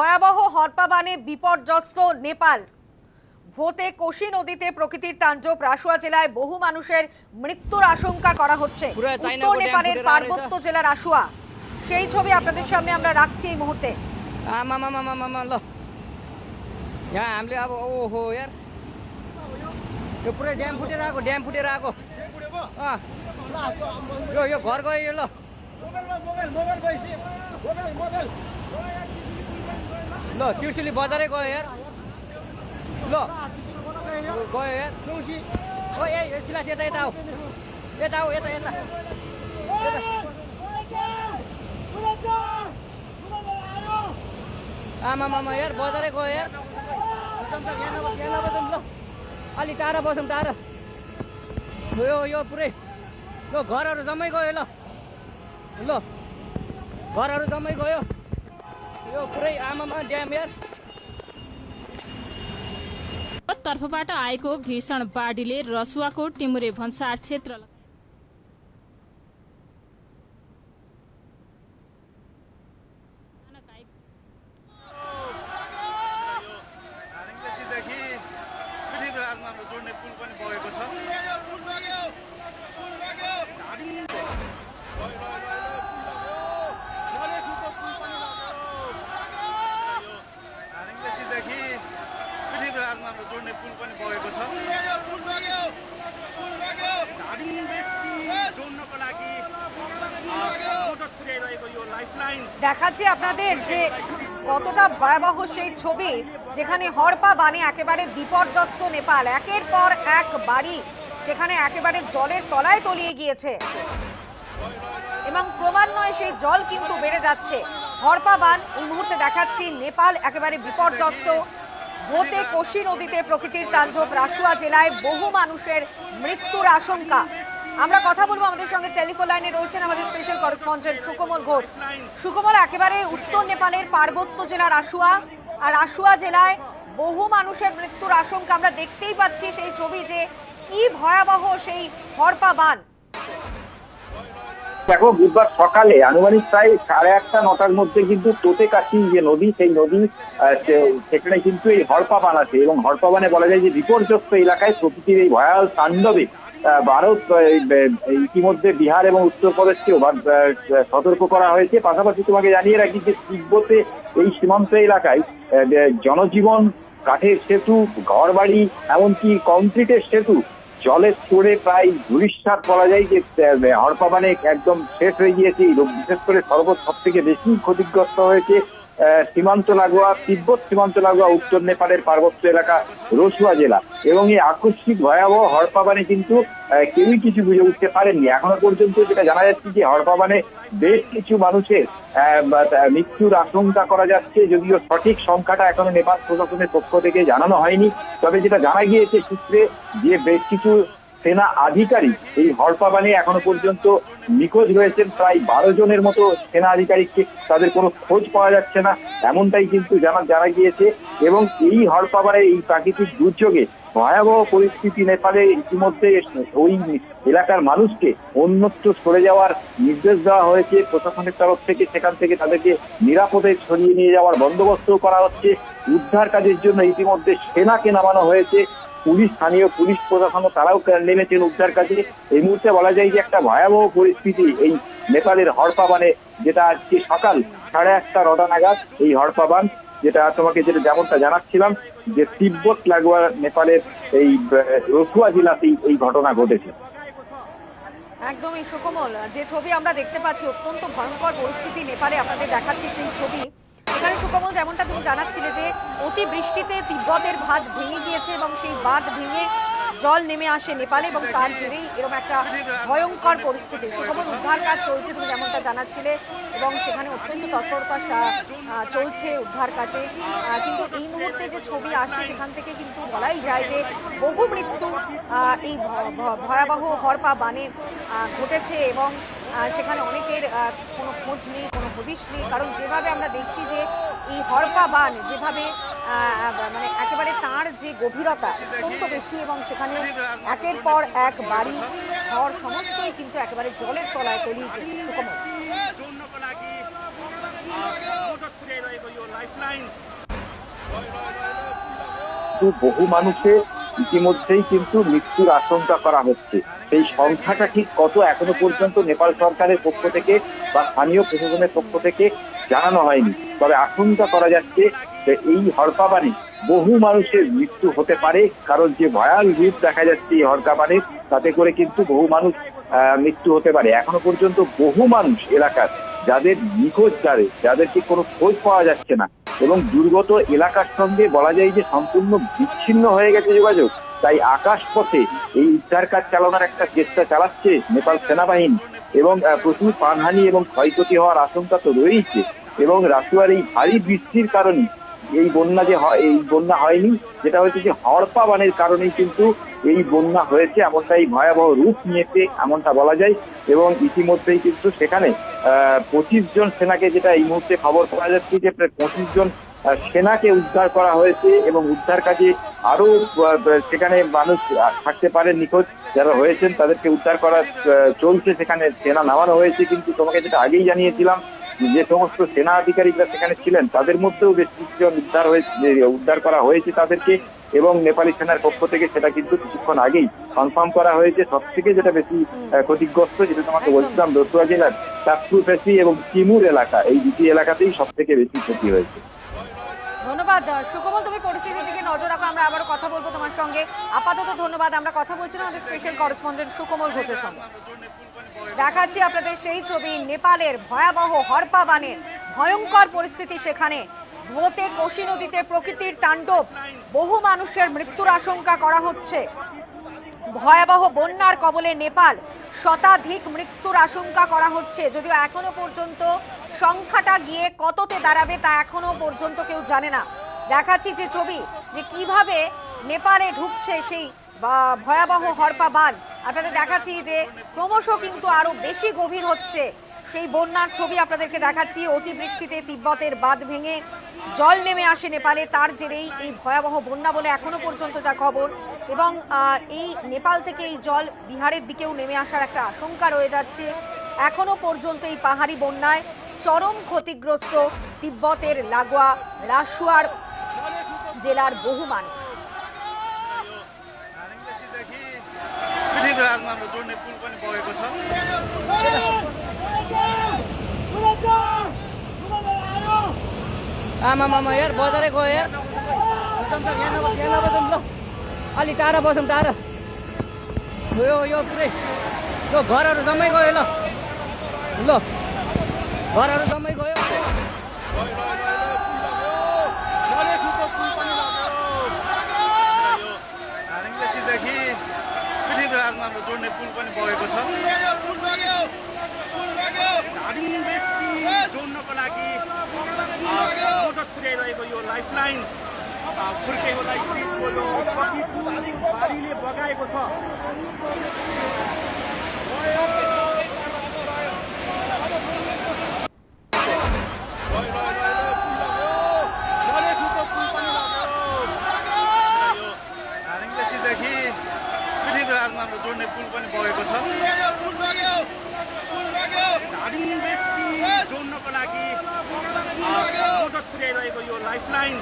ভয়াবহ হরপা বানে বিপর্যস্ত নেপাল। ভোতে কোশি নদীতে প্রকৃতির তাণ্ডব। রাসুয়া জেলায় বহু মানুষের মৃত্যুর আশঙ্কা করা হচ্ছে। উত্তর নেপালের পার্বত্য জেলা রাসুয়া, সেই ছবি আপনাদের সামনে আমরা রাখছি এই মুহূর্তে। हामीले अब ओहो यार यो पुरै ड्याम फुटेर आएको यो घर गयो यो। ल ल त्रिशुली बजारै गयो यार। ल गयो यार। ओ ए सिलास यता यता आऊ, यता आऊ, यता यता आमा यार बजारै गयो यार। ल अलि टाढा बसौँ, टाढा यो पुरै ल घरहरू जम्मै गयो। ल घरहरू जम्मै गयो यो पुरै आमामा ड्याम यार। तर्फबाट आएको भीषण बाढीले रसुवाको टिमुरे भन्सार क्षेत्र जोड्ने पुल पनि बगेको छ। सिधैदेखि पृथ्वीराजमा जोड्ने पुल पनि बगेको छ। जोड्नको लागि দেখাচ্ছি আপনাদের যে কতটা ভয়াবহ সেই ছবি, যেখানে হরপা বানে একেবারে বিপর্যস্ত নেপাল। একের পর এক বাড়ি সেখানে একেবারে জলের তলায় তলিয়ে গিয়েছে এবং ক্রমান্বয়ে সেই জল কিন্তু বেড়ে যাচ্ছে। হরপা বান এই মুহূর্তে দেখাচ্ছি, নেপাল একেবারে বিপর্যস্ত। ভোতে কোশি নদীতে প্রকৃতির তাণ্ডব। রাসুয়া জেলায় বহু মানুষের মৃত্যুর আশঙ্কা। আমরা কথা বলবো, আমাদের সঙ্গে টেলিফোন লাইনে রয়েছেন আমাদের স্পেশাল করেসপন্ডেন্ট সুকোমল ঘোষ। সুকোমল, একেবারে উত্তর নেপালের পার্বত্য জেলা রাসুয়া, আর রাসুয়া জেলায় বহু মানুষের মৃত্যুর আশঙ্কা। আমরা দেখতেই পাচ্ছি সেই ছবি, যে কি ভয়াবহ সেই হরপা বান। দেখো, বুধবার সকালে আনুমানিক প্রায় 8:30-9টার মধ্যে কিন্তু তোতেকাশি যে নদী, সেই নদী সেখানে কিন্তু এই হরপা বান আছে এবং হরপা বানে বলা যায় যে বিপর্যস্ত এলাকায় প্রকৃতির এই ভয়াল তাণ্ডবে ভারত ইতিমধ্যে বিহার এবং উত্তরপ্রদেশকেও সতর্ক করা হয়েছে। পাশাপাশি তোমাকে জানিয়ে রাখি যে তিব্বতে এই সীমান্ত এলাকায় জনজীবন, কাঠের সেতু, ঘর বাড়ি, এমনকি কংক্রিটের সেতু জলের চড়ে প্রায় ধূলিসাৎ বলা যায় যে হরপা বানে একদম শেষ হয়ে গিয়েছে। বিশেষ করে সব থেকে বেশি ক্ষতিগ্রস্ত হয়েছে সীমান্ত লাগোয়া, তিব্বত সীমান্ত লাগোয়া উত্তর নেপালের পার্বত্য এলাকা রসুয়া জেলা। এবং এই আকস্মিক ভয়াবহ হরপা বানে কিন্তু কেউই কিছু বুঝে উঠতে পারেননি এখনো পর্যন্ত। যেটা জানা যাচ্ছে যে হরপা বানে বেশ কিছু মানুষের মৃত্যুর আশঙ্কা করা যাচ্ছে, যদিও সঠিক সংখ্যাটা এখনো নেপাল প্রশাসনের পক্ষ থেকে জানানো হয়নি। তবে যেটা জানা গিয়েছে সূত্রে, যে বেশ কিছু সেনা আধিকারিক এই হরপা বানে এখনো পর্যন্ত নিখোঁজ রয়েছেন। প্রায় 12 জনের মতো সেনা আধিকারিককে তাদের কোনো খোঁজ পাওয়া যাচ্ছে না, এমনটাই কিন্তু জানা গিয়েছে। এবং এই হরপা বানে এই প্রাকৃতিক দুর্যোগে ভয়াবহ পরিস্থিতি নেপালে ইতিমধ্যে ওই এলাকার মানুষকে অন্যত্র সরে যাওয়ার নির্দেশ দেওয়া হয়েছে প্রশাসনের তরফ থেকে। সেখান থেকে তাদেরকে নিরাপদে সরিয়ে নিয়ে যাওয়ার বন্দোবস্তও করা হচ্ছে। উদ্ধার কাজের জন্য ইতিমধ্যে সেনাকে নামানো হয়েছে, স্থানীয় পুলিশ প্রশাসন তারাও নেমেছেন উদ্ধার কাজে। এই মুহূর্তে বলা যায় যে একটা ভয়াবহ পরিস্থিতি এই নেপালের হরপা বানে, যেটা আজকে সকাল 1:30-9টা নাগাদ এই হরপা বান, যেটা তোমাকে যেমনটা জানাচ্ছিলাম যে তিব্বত লাগোয়া নেপালের এই রসুয়া জেলাতেই এই ঘটনা ঘটেছে। একদমই সুকোমল, যে ছবি আমরা দেখতে পাচ্ছি, অত্যন্ত ভয়ঙ্কর পরিস্থিতি নেপালে। আপনাদের দেখাচ্ছি সেই ছবি। এখানে সুকোমল, যেমনটা তুমি জানাচ্ছিলে যে অতি বৃষ্টিতে তিব্বতের বাঁধ ভেঙে গিয়েছে এবং সেই বাঁধ ভেঙে জল নেমে আসে নেপালে এবং তার জেরেই এরকম একটা ভয়ঙ্কর পরিস্থিতি। সুকোমল, উদ্ধার কাজ চলছে তুমি যেমনটা জানাচ্ছিলে এবং সেখানে অত্যন্ত তৎপরতা চলছে উদ্ধার কাজে। কিন্তু এই মুহূর্তে যে ছবি আসছে সেখান থেকে কিন্তু বলাই যায় যে বহু মৃত্যু এই ভয়াবহ হরপা বানে ঘটেছে এবং সেখানে অনেকের কোনো খোঁজ নেই, কোনো হদিশ নেই। কারণ যেভাবে আমরা দেখছি যে এই হরপা বান যেভাবে মানে একেবারে তার যে গভীরতা অত্যন্ত বেশি এবং সেখানে একের পর এক বাড়ি ঘর সমস্তই কিন্তু একেবারে জলের তলায় তলিয়ে গেছে। সুকোমল। मोटर पुर्याइरहेको यो लाइफलाइन বহু মানুষের ইতিমধ্যেই কিন্তু মৃত্যুর আশঙ্কা করা হচ্ছে। সেই সংখ্যাটা ঠিক কত এখনো পর্যন্ত নেপাল সরকারের পক্ষ থেকে বা স্থানীয় প্রশাসনের পক্ষ থেকে জানানো হয়নি। তবে আশঙ্কা করা যাচ্ছে যে এই হড়পা বানে বহু মানুষের মৃত্যু হতে পারে, কারণ যে ভয়াল রূপ দেখা যাচ্ছে এই হড়কা বানের, তাতে করে কিন্তু বহু মানুষ মৃত্যু হতে পারে। এখনো পর্যন্ত বহু মানুষ এলাকার যাদের নিখোঁজ, যাদেরকে কোনো খোঁজ পাওয়া যাচ্ছে না এবং দুর্গত এলাকার সঙ্গে বলা যায় যে সম্পূর্ণ বিচ্ছিন্ন হয়ে গেছে যোগাযোগ। তাই আকাশ পথে এই উদ্ধার কাজ চালানোর একটা চেষ্টা চালাচ্ছে নেপাল সেনাবাহিনী এবং প্রচুর প্রাণহানি এবং ক্ষয়ক্ষতি হওয়ার আশঙ্কা তো রয়েছে। এবং রাসুয়ার এই ভারী বৃষ্টির কারণে এই বন্যা হয়নি, যেটা হচ্ছে যে হড়পা বানের কারণেই কিন্তু এই বন্যা হয়েছে, এমনটাই ভয়াবহ রূপ নিয়েছে এমনটা বলা যায়। এবং ইতিমধ্যেই কিন্তু সেখানে 25 জন সেনাকে, যেটা এই মুহূর্তে খবর পাওয়া যাচ্ছে যে প্রায় 25 জন সেনাকে উদ্ধার করা হয়েছে এবং উদ্ধার কাজে আরো সেখানে মানুষ থাকতে পারে নিখোঁজ যারা হয়েছেন, তাদেরকে উদ্ধার করা চলছে। সেখানে সেনা নামানো হয়েছে, কিন্তু তোমাকে যেটা আগেই জানিয়েছিলাম যে সমস্ত সেনা আধিকারিকরা সেখানে ছিলেন তাদের মধ্যেও বেশ কিছুজন উদ্ধার করা হয়েছে তাদেরকে, এবং নেপালি সেনার পক্ষ থেকে সেটা কিন্তু কিছুক্ষণ আগেই কনফার্ম করা হয়েছে। সব থেকে যেটা বেশি ক্ষতিগ্রস্ত, যেটা তোমাকে বলছিলাম, রতুয়া জেলার চাকরুফেসি এবং তিমুর এলাকা, এই দুটি এলাকাতেই সব থেকে বেশি ক্ষতি হয়েছে। ধন্যবাদ সুকমল, তুমি পরিস্থিতির দিকে নজর রাখো, আমরা আবারও কথা বলবো তোমার সঙ্গে। আপাতত ধন্যবাদ। আমরা কথা বলছিলাম আমাদের স্পেশাল করেসপন্ডেন্ট সুকমল ঘোষের সঙ্গে। দেখাচ্ছি আপনাদের সেই ছবি, নেপালের ভয়াবহ হড়পা বানের ভয়ঙ্কর পরিস্থিতি। সেখানে ভোতে কোশি নদীতে প্রকৃতির তাণ্ডব, বহু মানুষের মৃত্যুর আশঙ্কা করা হচ্ছে। ভয়াবহ বন্যার কবলে নেপাল, শতাধিক মৃত্যুর আশঙ্কা করা হচ্ছে। যদিও এখনো পর্যন্ত সংখ্যাটা গিয়ে কততে দাঁড়াবে তা এখনো পর্যন্ত কেউ জানে না। দেখাচ্ছি যে ছবি, যে কিভাবে নেপালে ঢুকছে সেই ভয়াবহ হড়পা বান। আপনাদের দেখাচ্ছি যে ক্রমশ কিন্তু আরো বেশি গভীর হচ্ছে সেই বন্যার ছবি আপনাদেরকে দেখাচ্ছি। অতিবৃষ্টিতে তিব্বতের বাঁধ ভেঙে জল নেমে আসে নেপালে, তার জেরেই এই ভয়াবহ বন্যা বলে এখনো পর্যন্ত যা খবর। এবং এই নেপাল থেকে এই জল বিহারের দিকেও নেমে আসার একটা আশঙ্কা রয়ে যাচ্ছে। এখনো পর্যন্ত এই পাহাড়ি বন্যায় চরম ক্ষতিগ্রস্ত তিব্বতের লাগোয়া রাসুয়ার জেলার বহু মানুষ। पृथ्वी राजमा हाम्रो जोड्ने पुल पनि बगेको छ। आमा यार बजारै गयो यार, यहाँ नबसौँ ल, अलि टाढा बसौँ, टाढा यो पुरै यो घरहरू जम्मै गयो ल घरहरू जम्मै गयो। हारिङदेखि पृथ्वी राजमा हाम्रो जोड्ने पुल पनि बगेको छ। हारिङदेखि जोड्नको लागि मोटर पुर्याइरहेको यो लाइफलाइन फुर्केकोलाई बाढीले बगाएको छ। हारिङदेखि पृथ्वी राजमा हाम्रो जोड्ने पुल पनि बगेको छ। हारिङदेखि जोड्नको लागि मोटर पुर्याइरहेको यो लाइफलाइन